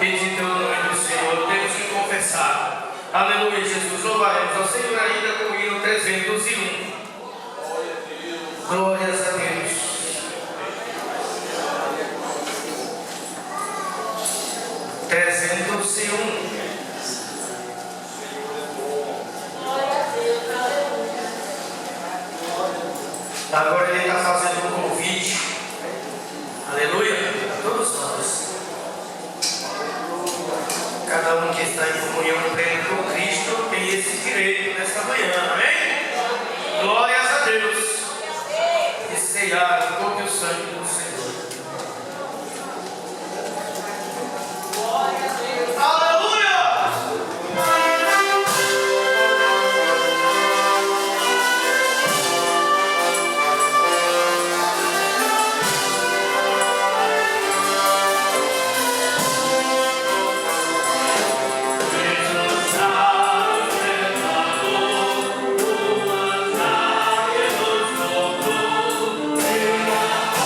Bendito é o nome do Senhor. Temos que confessar. Aleluia, Jesus. Louvaremos ao Senhor ainda com o hino 301. Glórias a Deus. 301. Agora ele está fazendo um convite. Aleluia. A todos nós. Cada um que está em comunhão plena com Cristo tem esse direito nesta manhã. Amém? Glórias a Deus. E ceiar o corpo e o sangue do Senhor. Glória a Deus. Aleluia!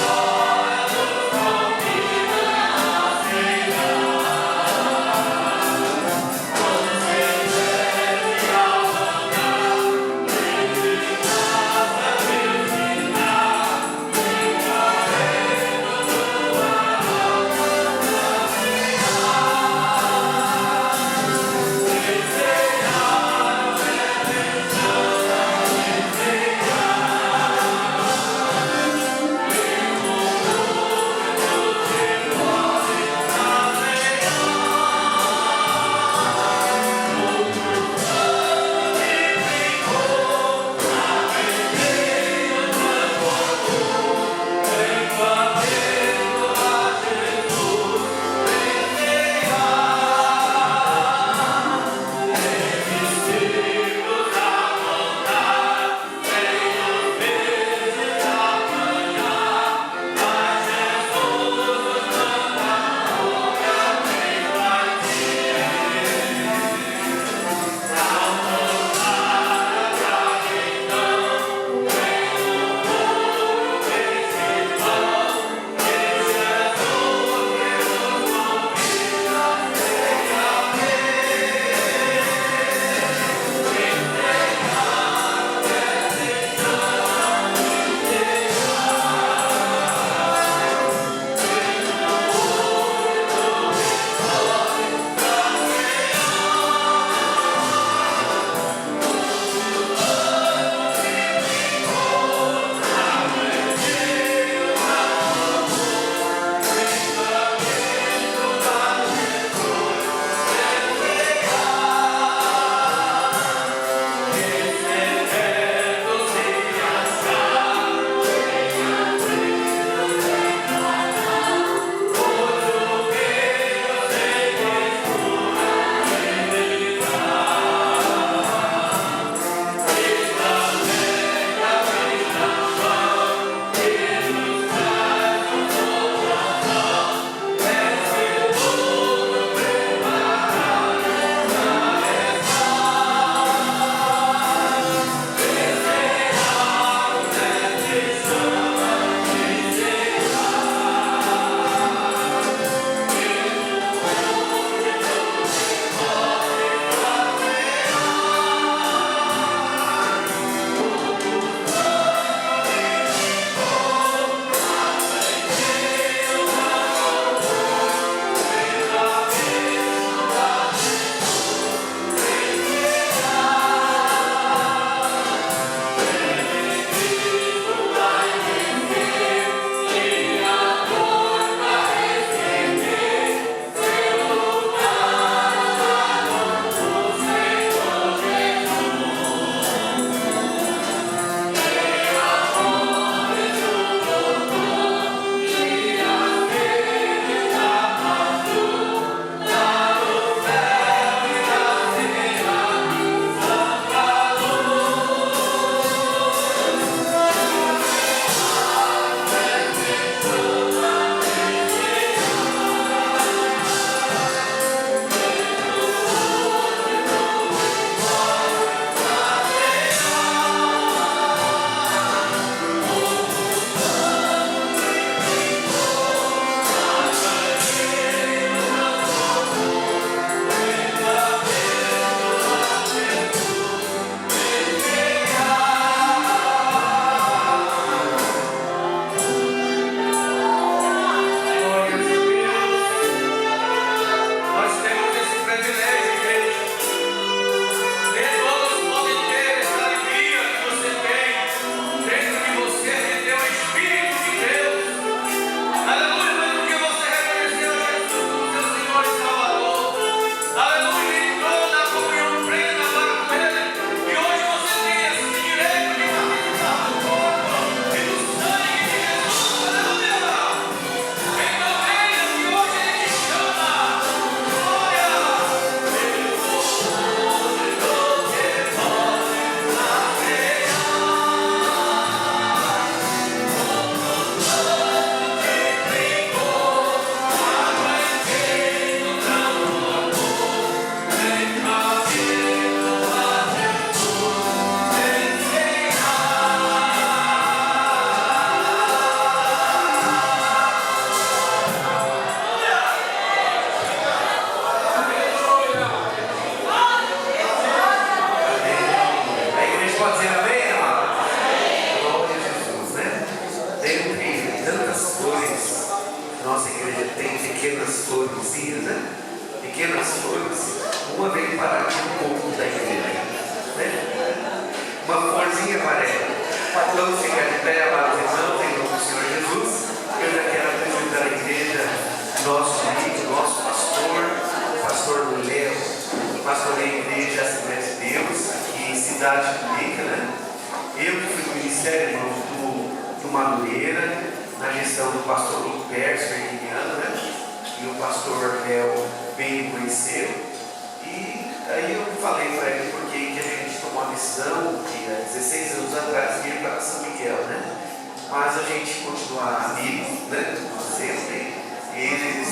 Oh nossa igreja tem pequenas florezinhas, né? Pequenas flores. Uma vem parar aqui um pouco da igreja, né? Uma florzinha amarela. Vamos ficar de pé, amados irmãos, em nome do Senhor Jesus. Eu já quero apresentar à igreja nosso amigo, nosso pastor, pastor Léo, pastor da igreja Assembleia de Deus, aqui em Cidade Rica, né? Eu que fui do ministério, irmãos, do Madureira, na gestão do pastor Lupercio Herminiano, né? E o pastor Léo veio me conhecer. E aí eu falei para ele porque que a gente tomou a decisão que há 16 anos atrás vir para São Miguel, né? Mas a gente continua amigo, né? Sempre. E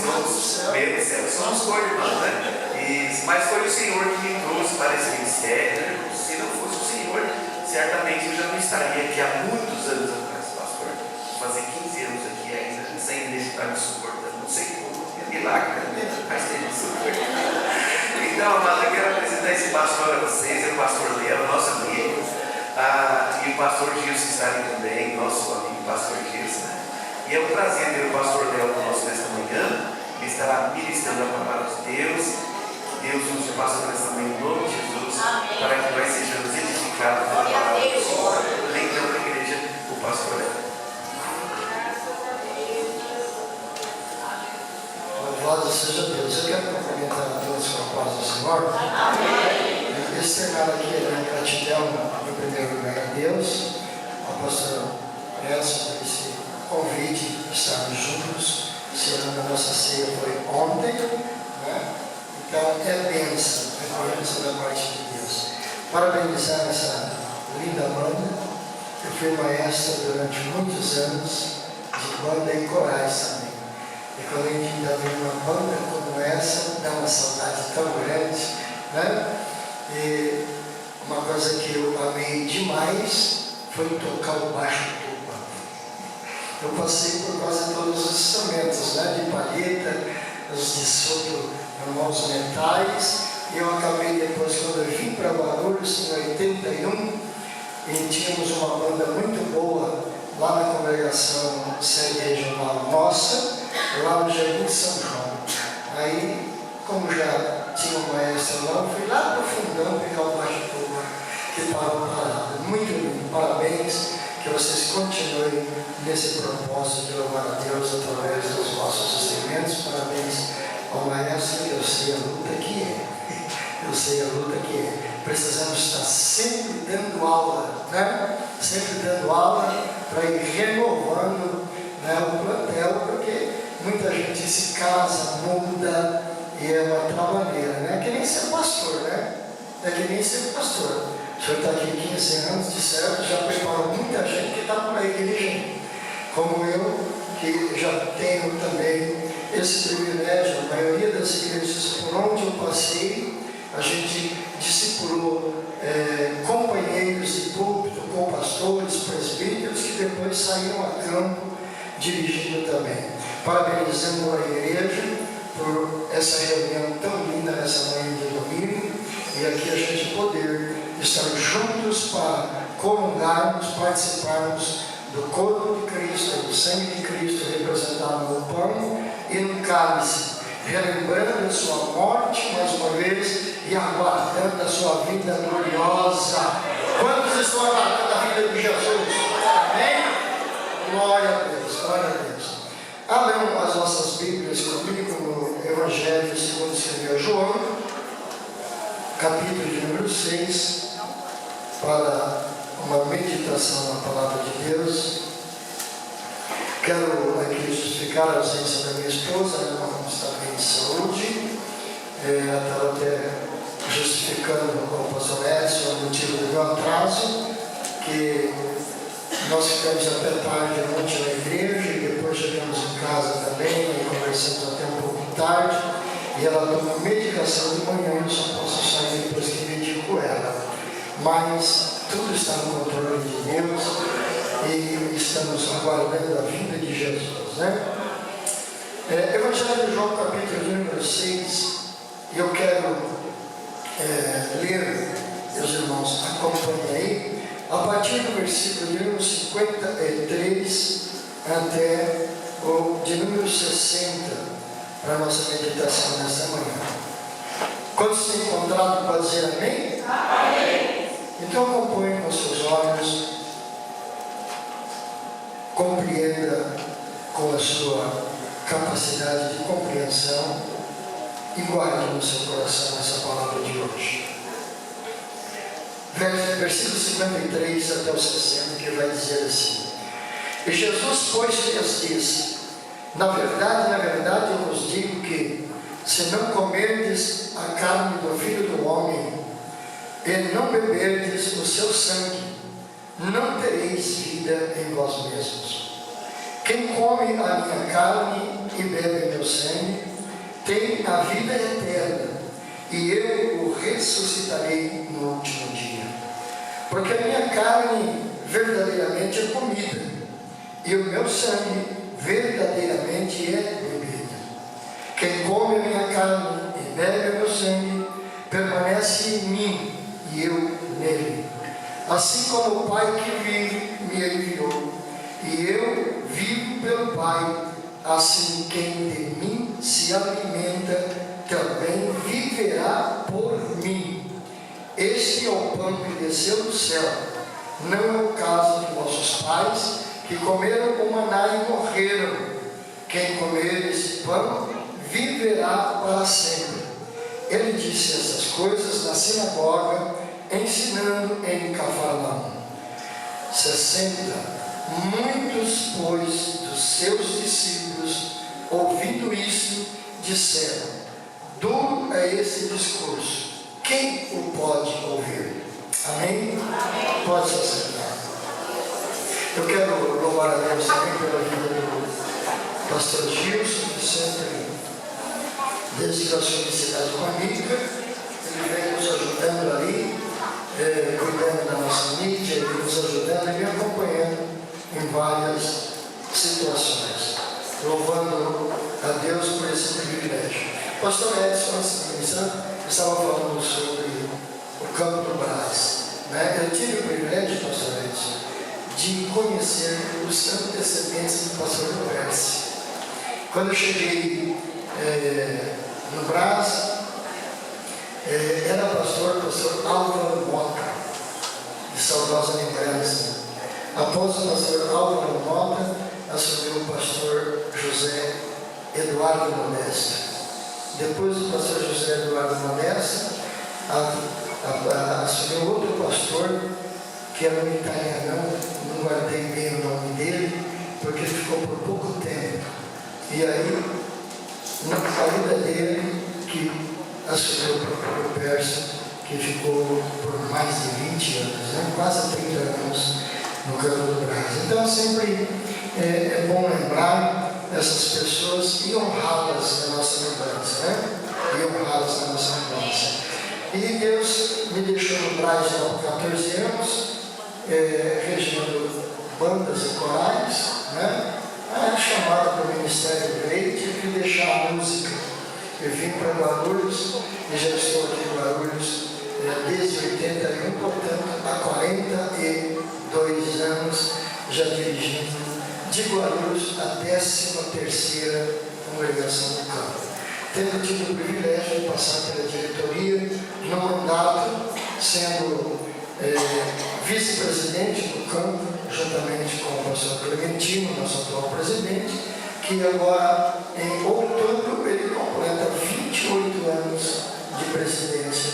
somos co-irmãos, né? Mas foi o Senhor que me trouxe para esse ministério, né? Se não fosse o Senhor, certamente eu já não estaria aqui há muitos anos atrás, pastor. Vou fazer 15 anos aqui ainda, sem ele estar me suportando. Não sei como, é milagre, né? Mas tem me suportando. Então, amado, eu quero apresentar esse pastor a vocês, é o pastor Léo, nosso amigo, e o pastor Gilson está ali também, nosso amigo pastor Gilson, né? E é um prazer ter o pastor Léo conosco nesta manhã. Ele estará ministrando a palavra de Deus. Que Deus use o pastor nesta manhã, em nome de Jesus, para que nós sejamos edificados pela palavra do Senhor. Lembrando da igreja, o pastor Léo. Louvado seja Deus. Eu quero cumprimentar a todos com a paz do Senhor. E externar aqui a minha gratidão, em primeiro lugar, a Deus, ao pastor Nelson, por esse convite de estarmos juntos. Sendo a nossa ceia foi ontem, né? Então é bênção da parte de Deus. Parabenizar essa linda banda. Eu fui maestra durante muitos anos de banda e corais também. E quando a gente ainda vê uma banda como essa, dá uma saudade tão grande, né? E uma coisa que eu amei demais foi tocar o baixo tuba. Eu passei por quase todos os instrumentos, né? De palheta, os de sopro, irmãos metais, e eu acabei depois, quando eu vim para Guarulhos, em 81, e tínhamos uma banda muito boa lá na congregação sede regional nossa, lá no Jardim de São João. Aí, como já tinha um maestro lá, eu fui lá para o fundão pegar o baixo tuba que estava parado. Muito lindo, parabéns, que vocês continuem nesse propósito de louvar a Deus através dos vossos instrumentos. Parabéns ao maestro, que eu sei a luta que é. Eu sei a luta que é. Precisamos estar sempre dando aula, né? Sempre dando aula para ir renovando, né, o plantel, porque muita gente se casa, muda, e é uma trabalheira, né? É que nem ser pastor, né? É que nem ser pastor. O senhor está aqui 15 anos de certo, já preparou muita gente que está por aí dirigindo. Como eu, que já tenho também esse privilégio, a maioria das igrejas por onde eu passei, a gente discipulou companheiros de púlpito, com pastores, presbíteros, que depois saíram a campo dirigindo também. Parabenizando a igreja por essa reunião tão linda nessa manhã de domingo, e aqui a gente poder estar juntos para comungarmos, participarmos do corpo de Cristo, do sangue de Cristo representado no pão e no cálice, relembrando a sua morte mais uma vez e aguardando a sua vida gloriosa. Quantos estão aguardando a vida de Jesus? Amém? Glória a Deus, glória a Deus. Abram as nossas Bíblias comigo no Evangelho segundo escreveu João, capítulo de número 6, para uma meditação na palavra de Deus. Quero aqui justificar a ausência da minha esposa, ela não está bem de saúde, estava até justificando com o pastor Edson o motivo do meu atraso, que nós ficamos até tarde ontem na igreja e depois chegamos em casa também, e conversamos até um pouco tarde, e ela tomou medicação de manhã, eu só posso sair depois que medico ela. Mas tudo está no controle de Deus e estamos aguardando a vinda de Jesus, né? Evangelho de João, capítulo número 6, e eu quero ler, meus irmãos, acompanhem aí, a partir do versículo número 53 até o de número 60, para a nossa meditação nesta manhã. Quando se encontrado, pode dizer amém? Amém. Então acompanhe com seus olhos, compreenda com a sua capacidade de compreensão e guarde no seu coração essa palavra de hoje. Versículo 53 até o 60, que vai dizer assim: E Jesus, pois, lhes disse: na verdade, eu vos digo que, se não comerdes a carne do Filho do Homem, e não beberdes o seu sangue, não tereis vida em vós mesmos. Quem come a minha carne e bebe meu sangue, tem a vida eterna, e eu o ressuscitarei no último dia. Porque a minha carne verdadeiramente é comida, e o meu sangue verdadeiramente é bebida. Quem come a minha carne e bebe o meu sangue, permanece em mim, e eu nele. Assim como o Pai que vive me enviou, e eu vivo pelo Pai, assim quem de mim se alimenta, também viverá por mim. Este é o pão que desceu do céu. Não é o caso de vossos pais, que comeram o maná e morreram. Quem comer esse pão, viverá para sempre. Ele disse essas coisas na sinagoga, ensinando em Cafarnaum. 60. Muitos, pois, dos seus discípulos, ouvindo isso, disseram: duro é esse discurso, quem o pode ouvir? Amém? Amém. Pode se sentar. Eu quero louvar a Deus também pela vida do pastor Gilson, que sempre, desde a sua felicidade comigo, ele vem nos ajudando ali, cuidando da nossa mídia, ele nos ajudando e me acompanhando em várias situações, louvando a Deus por esse privilégio. O pastor Edson, antes de iniciar, estava falando sobre o Campo do Brás. Eu tive o privilégio, pastor Edson, de conhecer os antecedentes do pastor Percy. Quando eu cheguei no Brás, era pastor Álvaro Mota, de saudosa lembrança. Após o pastor Álvaro Mota, assumiu o pastor José Eduardo Modesto. Depois do pastor José Eduardo Modesto, assumiu outro pastor, que era um italianão, não guardei bem o nome dele, porque ele ficou por pouco tempo. E aí, na saída dele, que assumiu o próprio Percy, que ficou por mais de 20 anos, quase 30 anos no Campo do Brás. Então, sempre é bom lembrar essas pessoas e honrá-las na nossa lembrança, E honrá-las na nossa lembrança. E Deus me deixou no Brás há 14 anos, regendo bandas e corais, chamada para o Ministério do Rei, tive que deixar a música. Eu vim para Guarulhos e já estou aqui em Guarulhos desde 81, portanto, há 42 anos já dirigindo de Guarulhos a 13ª Congregação do Campo. Tendo tido o privilégio de passar pela diretoria no mandato, sendo vice-presidente do campo, juntamente com o pastor Clementino, nosso atual presidente, que agora, em outubro, ele completa 28 anos de presidência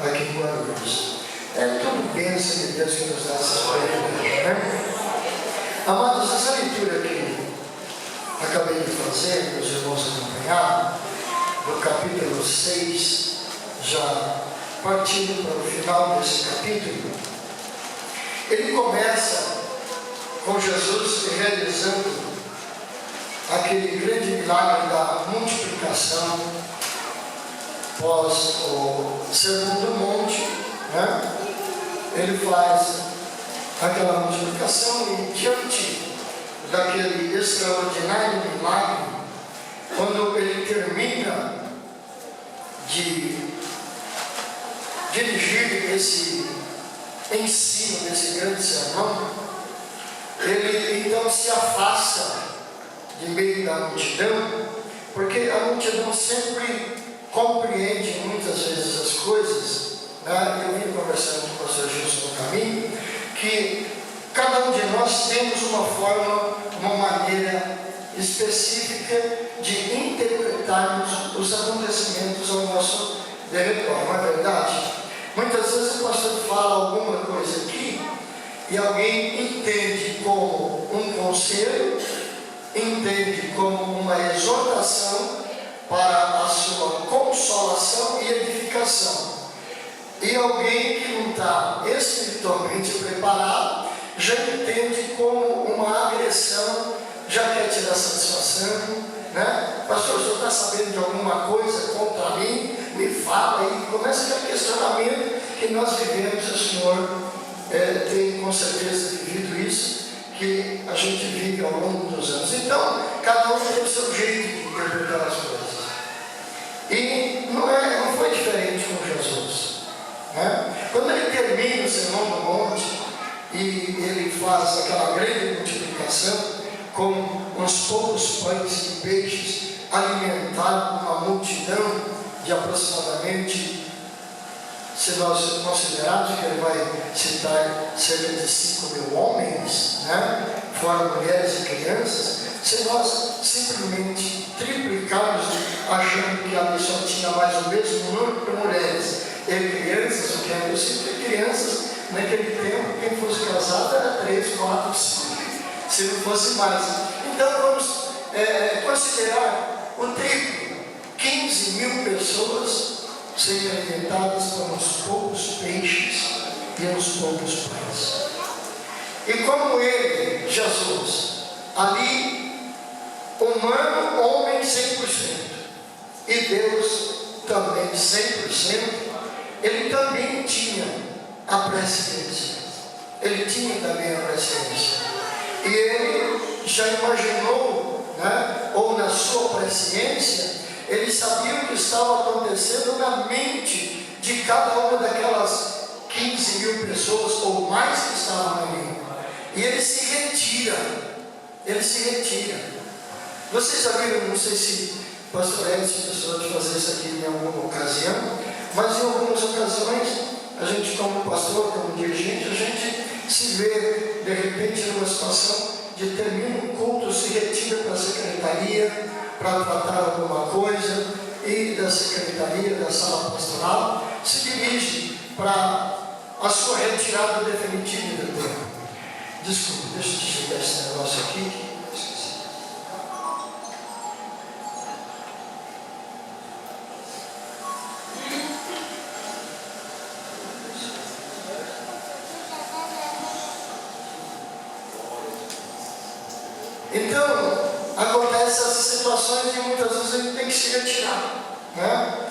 aqui em Guarulhos. É tudo bênção de Deus que nos dá essas privilégios, Amados, essa leitura que acabei de fazer, que os irmãos acompanharam, do capítulo 6, já partindo para o final desse capítulo, ele começa com Jesus realizando aquele grande milagre da multiplicação pós o Sermão do Monte, Ele faz aquela multiplicação e diante daquele extraordinário milagre, quando ele termina de dirigir esse ensino, desse grande sermão, ele então se afasta de meio da multidão, porque a multidão sempre compreende muitas vezes as coisas, né? Eu vim conversando com o pastor Gilson no caminho, que cada um de nós temos uma forma, uma maneira específica de interpretarmos os acontecimentos ao nosso derredor, não é verdade? Muitas vezes o pastor fala alguma coisa aqui e alguém entende como um conselho, entende como uma exortação para a sua consolação e edificação. E alguém que não está espiritualmente preparado já entende como uma agressão, já quer tirar satisfação, né? Pastor, o senhor está sabendo de alguma coisa contra mim? Me fala aí. Começa aquele questionamento que nós vivemos. O senhor tem com certeza vivido isso, que a gente vive ao longo dos anos. Então, cada um tem o seu jeito de interpretar as coisas. E não foi diferente com Jesus, né? Quando ele termina o Sermão do Monte e ele faz aquela grande multiplicação com uns poucos pães e peixes, alimentaram uma multidão de aproximadamente, se nós considerarmos que ele vai citar cerca de 5.000 homens, né? Fora mulheres e crianças, se nós simplesmente triplicarmos, achando que ali só tinha mais o mesmo número de mulheres e crianças, o que é possível, porque crianças naquele tempo, quem fosse casado era 3, 4, 5, se não fosse mais. Então vamos considerar o triplo, 15.000 pessoas serem alimentadas por uns poucos peixes e uns poucos pães. E como ele, Jesus, ali, humano, homem 100%, e Deus também 100%, ele também tinha a presciência. Ele tinha também a presciência. E ele já imaginou, né, ou na sua presciência, ele sabia o que estava acontecendo na mente de cada uma daquelas 15.000 pessoas ou mais que estavam ali. E ele se retira. Ele se retira. Vocês já viram, não sei se o pastor Edson precisou de fazer isso aqui em alguma ocasião, mas em algumas ocasiões, a gente como pastor, como dirigente, a gente se vê de repente numa situação de termina um culto, se retira para a secretaria, para tratar alguma coisa, e da secretaria, da sala pastoral, se dirige para a sua retirada definitiva do tempo. Desculpe, deixa eu desligar esse negócio aqui. Então, acontecem essas situações e muitas vezes a gente tem que se retirar, né?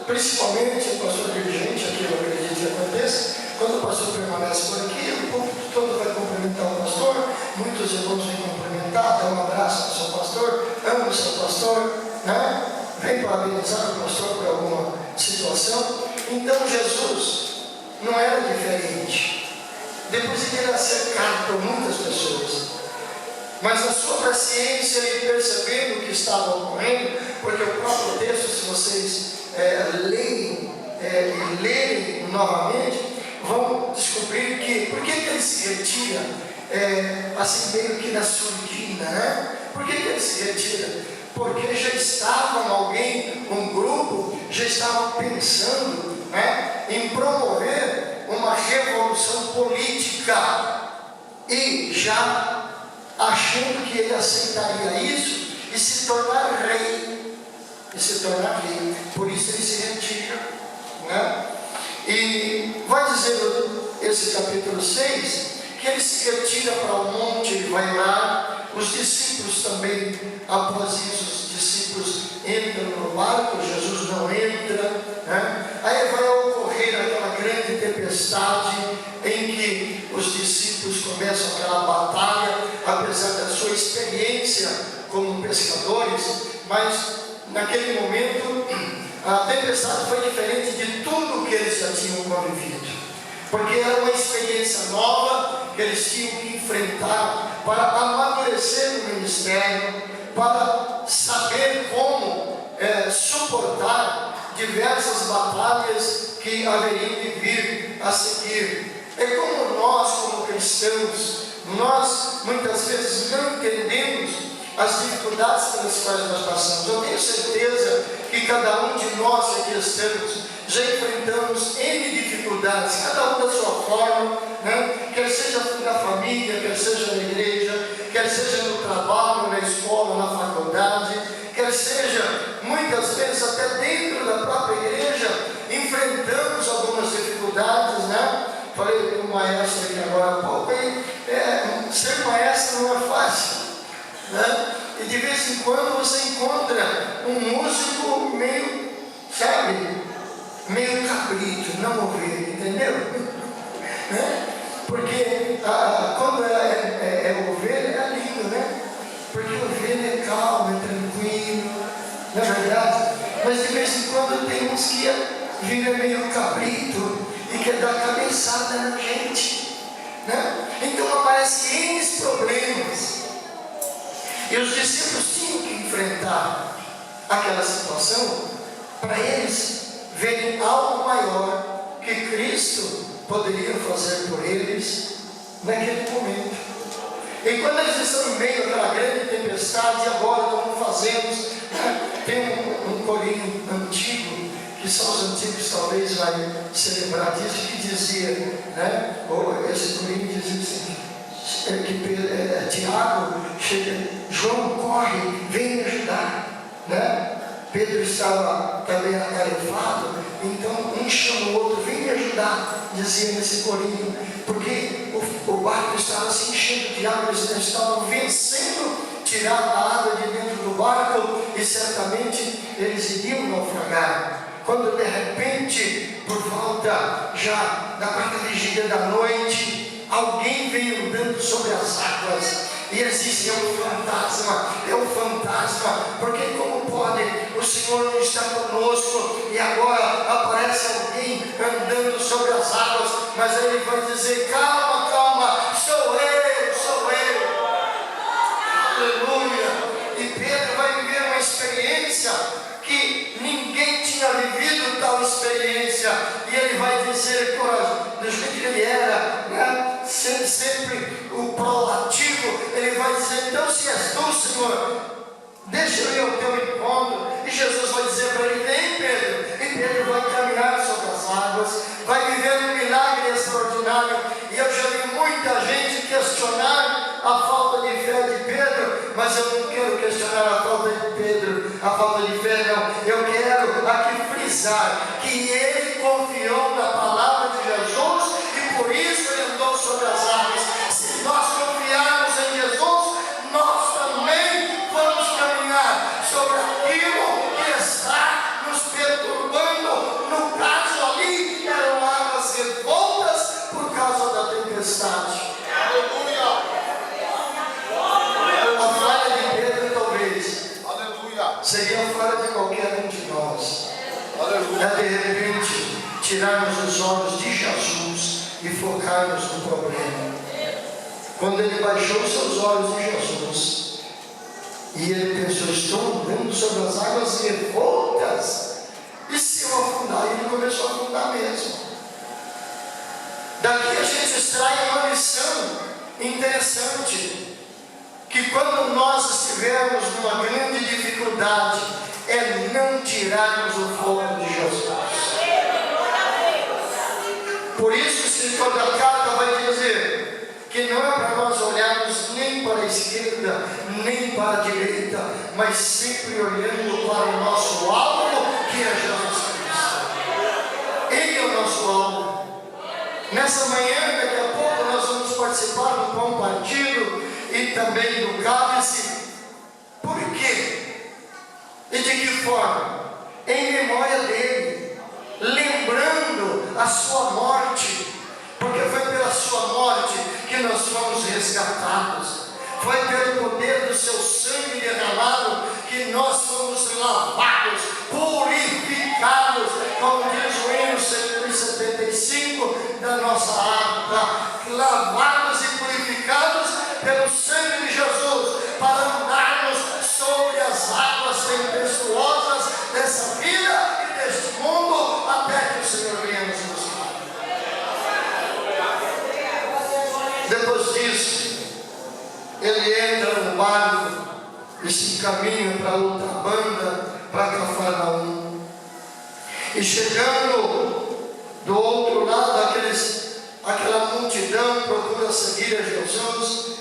Principalmente o pastor dirigente, aqui eu acredito que aconteça, quando o pastor permanece por aqui, o público todo vai cumprimentar o pastor, muitos irmãos vêm cumprimentar, dá um abraço ao seu pastor, ama o seu pastor, né? Vem parabenizar o pastor por alguma situação. Então Jesus não era diferente. Depois ele era cercado por muitas pessoas. Mas a sua paciência, ele percebendo o que estava ocorrendo, porque o próprio texto, se vocês lerem novamente, vão descobrir que, por que ele se retira, assim meio que na surdina, né? Por que ele se retira? Porque já estava um grupo, já estava pensando, né, em promover uma revolução política, e já achando que ele aceitaria isso e se tornar rei. Por isso ele se retira, né? E vai dizer esse capítulo 6 que ele se retira para o monte, ele vai lá, os discípulos também, após isso, os discípulos entram no barco, Jesus não entra, né? Aí vai ocorrer aquela grande tempestade em que os discípulos começam aquela batalha, apesar da sua experiência como pescadores, mas naquele momento a tempestade foi diferente de tudo que eles já tinham convivido, porque era uma experiência nova que eles tinham que enfrentar para amadurecer no ministério. ministério, para saber como suportar diversas batalhas que haveriam de vir a seguir. É como nós, como cristãos, nós muitas vezes não entendemos as dificuldades pelas quais nós passamos. Eu tenho certeza que cada um de nós aqui estamos, já enfrentamos N dificuldades, cada um da sua forma, né? Quer seja na família, quer seja na igreja, quer seja no trabalho, na escola, na faculdade, quer seja muitas vezes até dentro da própria igreja, enfrentamos algumas dificuldades, né? Falei com o maestro aqui agora há pouco, e ser maestro não é fácil, né? E de vez em quando você encontra um músico meio, sabe, meio cabrito, não ovelha, entendeu? Né? Porque quando é ovelha é lindo, né? Porque ovelha é calmo, é tranquilo, não é verdade? Mas de vez em quando tem uns que vira meio cabrito e quer dar cabeçada na gente, né? Então aparecem N problemas. E os discípulos tinham que enfrentar aquela situação para eles verem algo maior que Cristo poderia fazer por eles naquele momento. E quando eles estão em meio àquela grande tempestade, e agora como fazemos? Tem um corinho antigo, que só os antigos talvez vai se lembrar disso, que dizia, né? Ou esse corinho dizia assim, que Tiago chega, João corre, vem me ajudar, né? Pedro estava também atarefado, então um chama o outro, vem me ajudar, dizia nesse corinho, porque o barco estava se enchendo de água, eles estavam vencendo tirar a água de dentro do barco e certamente eles iriam naufragar. Quando de repente, por volta já da quarta vigília da noite, alguém veio andando sobre as águas e eles dizem, é um fantasma, porque como pode, o Senhor não está conosco e agora aparece alguém andando sobre as águas, mas aí ele vai dizer, calma, calma, sou eu. Aleluia. E Pedro vai viver uma experiência que ninguém tinha vivido tal experiência, e ele vai dizer, do jeito que ele era, né? Sempre o prolativo, ele vai dizer, então se és tu, Senhor, deixa eu ir ao teu encontro. E Jesus vai dizer para ele, vem Pedro. E Pedro vai caminhar sobre as águas, vai viver um milagre extraordinário. E eu já vi muita gente questionar a falta de fé de Pedro, mas eu não quero questionar a falta de Pedro, a falta de fé não. Eu quero aqui frisar que ele confiou na palavra de Jesus e por isso ele andou sobre as águas. Se nós confiarmos em Jesus, nós também vamos caminhar sobre aquilo que está nos perturbando. No caso ali, eram águas revoltas por causa da tempestade. Aleluia! A falha de Pedro, talvez, seria a falha de qualquer um de nós. Aleluia! É de repente, tirarmos os olhos de Jesus e focarmos no problema. Quando ele baixou seus olhos em Jesus, e ele pensou, estou andando sobre as águas revoltas, e se eu afundar? Ele começou a afundar mesmo. Daqui a gente extrai uma lição interessante, que quando nós estivermos numa grande dificuldade, é não tirarmos o foco de Jesus. Por isso o escritor da carta vai dizer que não é para nós olharmos nem para a esquerda, nem para a direita, mas sempre olhando para o nosso alvo, que é Jesus Cristo. Ele é o nosso alvo. Nessa manhã, daqui a pouco, nós vamos participar do pão partido e também do cálice. Por quê? E de que forma? Em memória dele, lembrando a sua morte, porque foi pela sua morte que nós fomos resgatados, foi pelo poder do seu sangue derramado que nós fomos lavados, purificados, como diz o hino 175 da nossa harpa, lavados e purificados pelo sangue de Jesus, para andar e se encaminha para outra banda, para Cafarnaum. E chegando do outro lado, aquela multidão procura seguir a Jesus,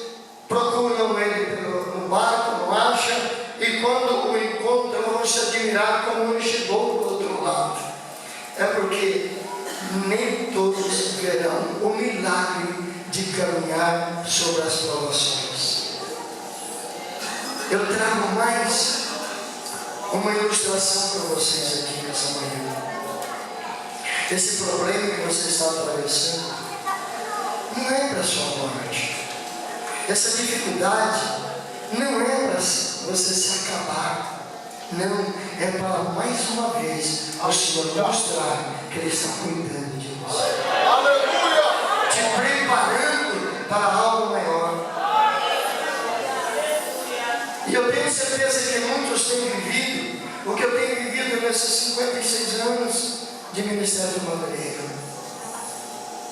procuram ele no barco, não acham, e quando o encontram vão se admirar como ele chegou do outro lado. É porque nem todos verão o milagre de caminhar sobre as provações. Eu trago mais uma ilustração para vocês aqui nessa manhã. Esse problema que você está atravessando não é para a sua morte. Essa dificuldade não é para você se acabar. Não, é para mais uma vez o Senhor mostrar que Ele está cuidando de você. Aleluia! Te preparando para algo maior. E eu tenho certeza que muitos têm vivido o que eu tenho vivido nesses 56 anos de ministério de Madureira.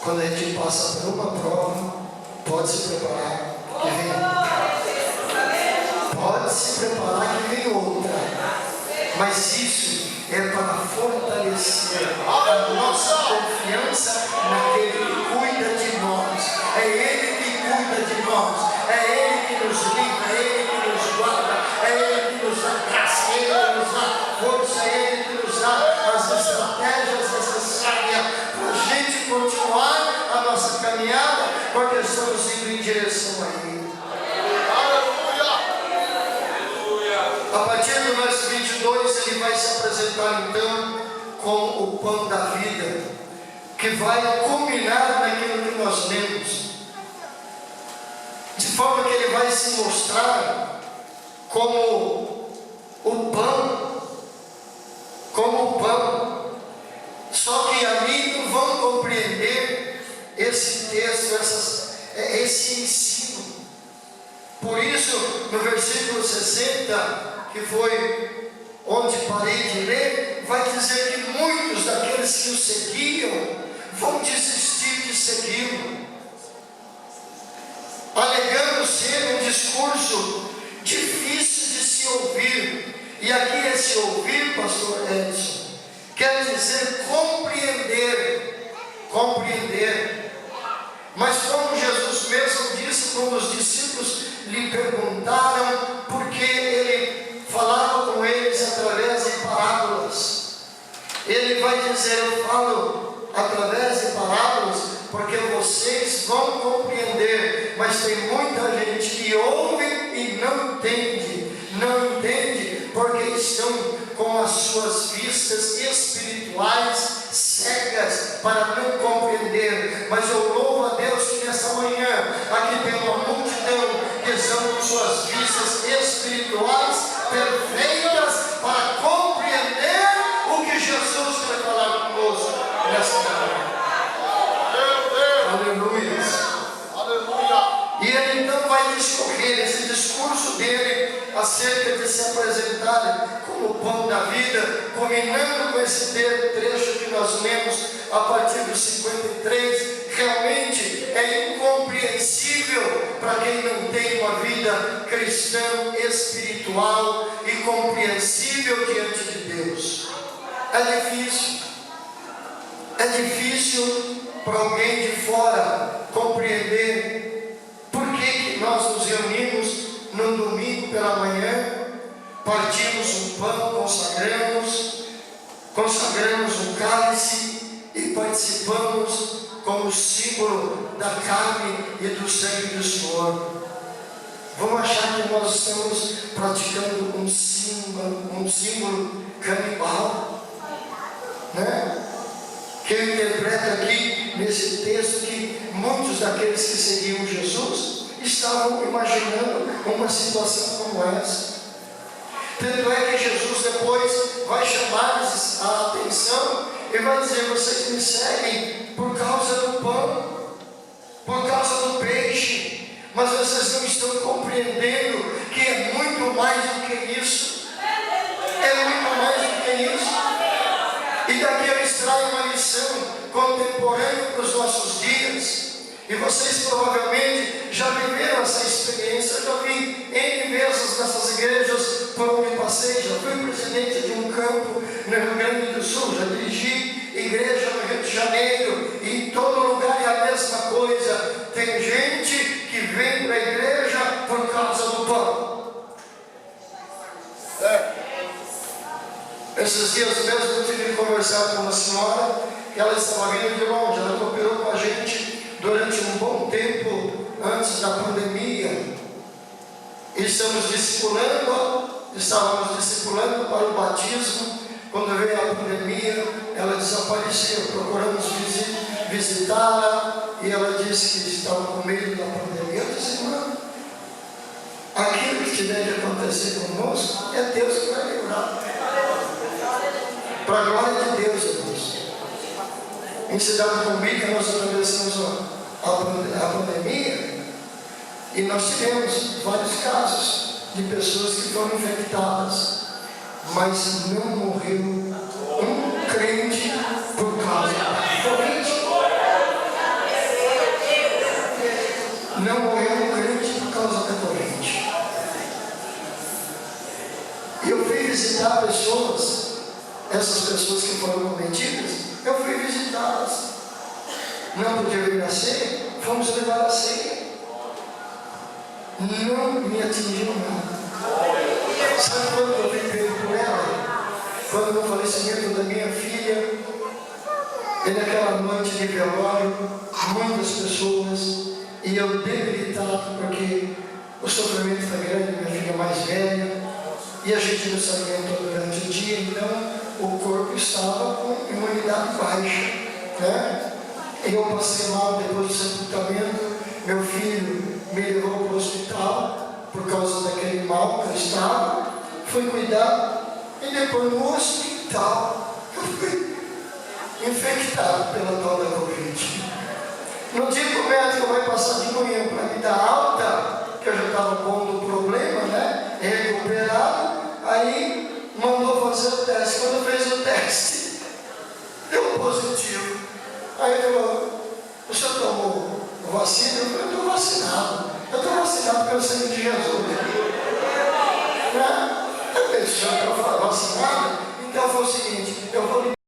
Quando a gente passa por uma prova, pode se preparar que vem outra. Pode se preparar que vem outra. Mas isso é para fortalecer a nossa confiança naquele que cuida de nós. É Ele que cuida de nós. É Ele que nos livra, é Ele que nos guarda, é Ele que nos dá graça, é Ele que nos dá força, é Ele que nos dá as estratégias necessárias para a gente continuar a nossa caminhada, porque estamos indo em direção a Ele. A partir do verso 22, ele vai se apresentar então como o pão da vida, que vai culminar naquilo que nós lemos, de forma que ele vai se mostrar como o pão, Só que ali não vão compreender esse texto, esse ensino. Por isso, no versículo 60, que foi onde parei de ler, vai dizer que muitos daqueles que o seguiam vão desistir de segui-lo, alegando ser um discurso difícil de se ouvir. E aqui esse ouvir, pastor Edson, quer dizer compreender. Mas como Jesus mesmo disse, quando os discípulos lhe perguntaram por que ele falava com eles através de parábolas, ele vai dizer: eu falo através de parábolas porque vocês vão compreender, mas tem muita gente que ouve e não entende porque estão com as suas vistas espirituais cegas para não compreender. Mas eu louvo a Deus que nessa manhã aqui tem uma multidão que estão com suas vistas espirituais perfeitas para compreender o que Jesus quer falar conosco nessa manhã. Aleluia. E ele então vai discorrer esse discurso dele acerca de se apresentar como o pão da vida, combinando com esse trecho que nós lemos a partir do 53. Realmente é incompreensível para quem não tem uma vida cristã, espiritual e compreensível diante de Deus. É difícil para alguém de fora compreender por que nós nos reunimos num domingo pela manhã, partimos um pão, consagramos um cálice e participamos como símbolo da carne e do sangue do Senhor. Vamos achar que nós estamos praticando um símbolo canibal, né? Que eu interpreto aqui nesse texto que muitos daqueles que seguiam Jesus estavam imaginando uma situação como essa. Tanto é que Jesus depois vai chamar-lhes a atenção e vai dizer: vocês me seguem por causa do pão, por causa do peixe, mas vocês não estão compreendendo que é muito mais do que isso. É muito mais do que isso. E daqui eu extraio uma lição contemporânea para os nossos dias. E vocês provavelmente já viveram essa experiência. Eu já vi N vezes nessas igrejas por onde passei, já fui presidente de um campo no Rio Grande do Sul, já dirigi igreja no Rio de Janeiro, e em todo lugar é a mesma coisa. Tem gente que vem para a igreja por causa do pão. Esses dias mesmo eu tive que conversar com uma senhora, que ela estava vindo de longe, ela cooperou com a gente durante um bom tempo antes da pandemia. E estávamos discipulando para o batismo. Quando veio a pandemia, ela desapareceu. Procuramos visitá-la e ela disse que estava com medo da pandemia. Eu disse, irmã, aquilo que tiver de acontecer conosco, é Deus que vai livrar. Para a glória de Deus, irmãos. Em Cidade Combica, nós atravessamos a pandemia e nós tivemos vários casos de pessoas que foram infectadas, mas não morreu um crente por causa da Covid. Não morreu um crente por causa da Covid. E eu fui visitar pessoas, essas pessoas que foram cometidas, eu fui visitá-las. Não podia vir a ceia, fomos levar a ceia. Não me atingiu nada. Sabe quando eu fui pego por ela? Quando no falecimento da minha filha, e naquela noite de velório, muitas pessoas, e eu debilitado, porque o sofrimento foi grande, minha filha mais velha, e a gente não se alimentou durante o dia, então o corpo estava com imunidade baixa, né? E eu passei mal depois do sepultamento. Meu filho me levou para o hospital por causa daquele mal que eu estava. Fui cuidar e depois no hospital eu fui infectado pela tal da Covid. No dia que o médico vai passar de manhã para me dar alta, que eu já estava bom do problema, né? Recuperado, aí mandou fazer o teste. Quando fez o teste, deu positivo. Aí ele falou, o senhor tomou vacina? Eu falei, eu estou vacinado. Eu estou vacinado pelo sangue de Jesus. Né? Eu falei, o senhor está vacinado? Então foi o seguinte, eu vou